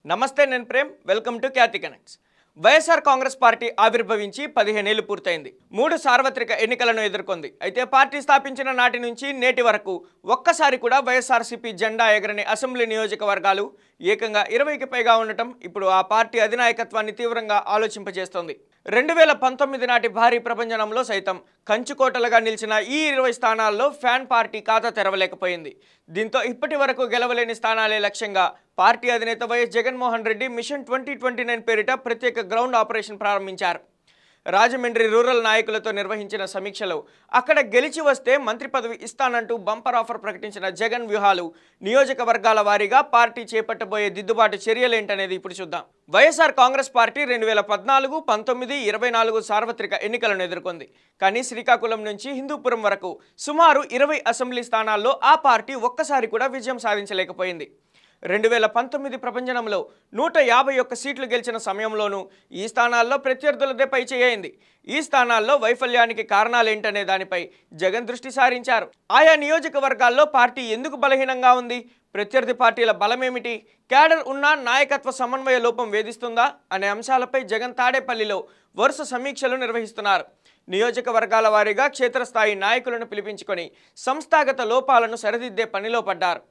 నమస్తే నేను Prem welcome to Khyathi connects. YSR Congress Party ఆవిర్భవించి 15 ఏళ్లు పూర్తయింది. 3 సార్వత్రిక ఎన్నికలను ఎదుర్కొంది. అయితే పార్టీ స్థాపించిన నాటి నుంచి నేటి వరకు ఒక్కసారి కూడా వైఎస్ఆర్సీపీ జెండా ఎగరని అసెంబ్లీ నియోజకవర్గాలు ఏకంగా 20కి పైగా ఉండటం ఇప్పుడు ఆ పార్టీ అధినాయకత్వాన్ని తీవ్రంగా ఆలోచింపజేస్తోంది. 2019 నాటి భారీ ప్రభంజనంలో సైతం కంచుకోటలుగా నిలిచిన ఈ 20 స్థానాల్లో ఫ్యాన్ పార్టీ ఖాతా తెరవలేకపోయింది. దీంతో ఇప్పటి వరకు గెలవలేని స్థానాలే లక్ష్యంగా పార్టీ అధినేత వైఎస్ జగన్మోహన్ రెడ్డి మిషన్ 2029 పేరిట ప్రత్యేక గ్రౌండ్ ఆపరేషన్ ప్రారంభించారు. రాజమండ్రి రూరల్ నాయకులతో నిర్వహించిన సమీక్షలో అక్కడ గెలిచి వస్తే మంత్రి పదవి ఇస్తానంటూ బంపర్ ఆఫర్ ప్రకటించిన జగన్ వ్యూహాలు, నియోజకవర్గాల వారీగా పార్టీ చేపట్టబోయే దిద్దుబాటు చర్యలేంటనేది ఇప్పుడు చూద్దాం. వైఎస్ఆర్ కాంగ్రెస్ పార్టీ 2014, 19, 24 సార్వత్రిక ఎన్నికలను ఎదుర్కొంది. కానీ శ్రీకాకుళం నుంచి హిందూపురం వరకు సుమారు 20 అసెంబ్లీ స్థానాల్లో ఆ పార్టీ ఒక్కసారి కూడా విజయం సాధించలేకపోయింది. 2019 ప్రభంజనంలో 151 సీట్లు గెలిచిన సమయంలోనూ ఈ స్థానాల్లో ప్రత్యర్థులదే పైచేయింది. ఈ స్థానాల్లో వైఫల్యానికి కారణాలేంటనే దానిపై జగన్ దృష్టి సారించారు. ఆయా నియోజకవర్గాల్లో పార్టీ ఎందుకు బలహీనంగా ఉంది, ప్రత్యర్థి పార్టీల బలమేమిటి, క్యాడర్ ఉన్న నాయకత్వ సమన్వయ లోపం వేధిస్తుందా అనే అంశాలపై జగన్ తాడేపల్లిలో వరుస సమీక్షలు నిర్వహిస్తున్నారు. నియోజకవర్గాల వారీగా క్షేత్రస్థాయి నాయకులను పిలిపించుకొని సంస్థాగత లోపాలను సరిదిద్దే పనిలో పడ్డారు.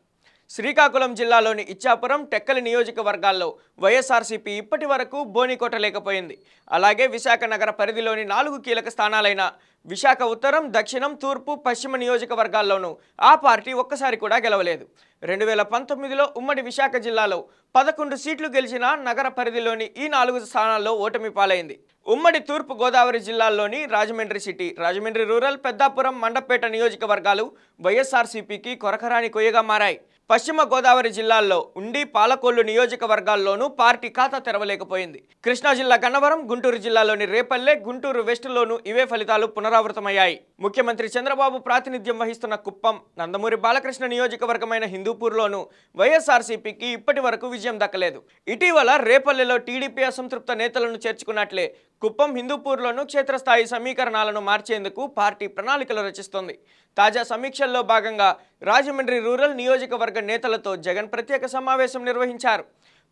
శ్రీకాకుళం జిల్లాలోని ఇచ్చాపురం, టెక్కలి నియోజకవర్గాల్లో వైఎస్ఆర్సీపీ ఇప్పటి వరకు బోనికొట్టలేకపోయింది. అలాగే విశాఖ నగర పరిధిలోని 4 కీలక స్థానాలైన విశాఖ ఉత్తరం, దక్షిణం, తూర్పు, పశ్చిమ నియోజకవర్గాల్లోనూ ఆ పార్టీ ఒక్కసారి కూడా గెలవలేదు. 2019లో ఉమ్మడి విశాఖ జిల్లాలో 11 సీట్లు గెలిచిన నగర పరిధిలోని ఈ 4 స్థానాల్లో ఓటమి పాలైంది. ఉమ్మడి తూర్పు గోదావరి జిల్లాల్లోని రాజమండ్రి సిటీ, రాజమండ్రి రూరల్, పెద్దాపురం, మండపేట నియోజకవర్గాలు వైఎస్ఆర్సీపీకి కొరకరాని కొయ్యగా మారాయి. పశ్చిమ గోదావరి జిల్లాల్లో ఉండి పాలకొల్లు నియోజకవర్గాల్లోనూ పార్టీ ఖాతా తెరవలేకపోయింది. కృష్ణా జిల్లా గన్నవరం, గుంటూరు జిల్లాలోని రేపల్లె, గుంటూరు వెస్టులోనూ ఇవే ఫలితాలు పునరావృతమయ్యాయి. ముఖ్యమంత్రి చంద్రబాబు ప్రాతినిధ్యం వహిస్తున్న కుప్పం, నందమూరి బాలకృష్ణ నియోజకవర్గమైన హిందూపూర్లోనూ వైఎస్ఆర్సీపీకి ఇప్పటి వరకు విజయం దక్కలేదు. ఇటీవల రేపల్లెలో టీడీపీ అసంతృప్త నేతలను చేర్చుకున్నట్లే కుప్పం, హిందూపూర్లోనూ క్షేత్రస్థాయి సమీకరణాలను మార్చేందుకు పార్టీ ప్రణాళికలు రచిస్తోంది. తాజా సమీక్షల్లో భాగంగా రాజమండ్రి రూరల్ నియోజకవర్గ నేతలతో జగన్ ప్రత్యేక సమావేశం నిర్వహించారు.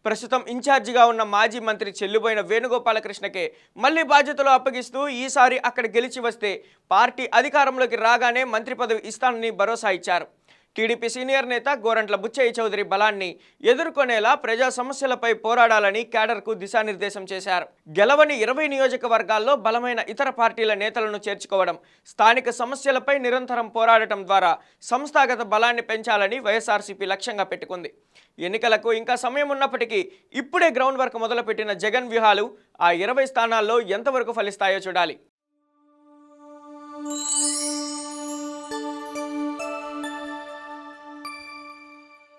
ప్రస్తుతం ఇన్ఛార్జిగా ఉన్న మాజీ మంత్రి చెల్లుబోయిన వేణుగోపాలకృష్ణకే మళ్లీ బాధ్యతలు అప్పగిస్తూ ఈసారి అక్కడ గెలిచి వస్తే పార్టీ అధికారంలోకి రాగానే మంత్రి పదవి ఇస్తానని భరోసా ఇచ్చారు. టీడీపీ సీనియర్ నేత గోరంట్ల బుచ్చయ్య చౌదరి బలాన్ని ఎదుర్కొనేలా ప్రజా సమస్యలపై పోరాడాలని క్యాడర్కు దిశానిర్దేశం చేశారు. గెలవని 20 నియోజకవర్గాల్లో బలమైన ఇతర పార్టీల నేతలను చేర్చుకోవడం, స్థానిక సమస్యలపై నిరంతరం పోరాడటం ద్వారా సంస్థాగత బలాన్ని పెంచాలని వైఎస్ఆర్సీపీ లక్ష్యంగా పెట్టుకుంది. ఎన్నికలకు ఇంకా సమయం ఉన్నప్పటికీ ఇప్పుడే గ్రౌండ్ వర్క్ మొదలుపెట్టిన జగన్ వ్యూహాలు ఆ 20 స్థానాల్లో ఎంతవరకు ఫలిస్తాయో చూడాలి.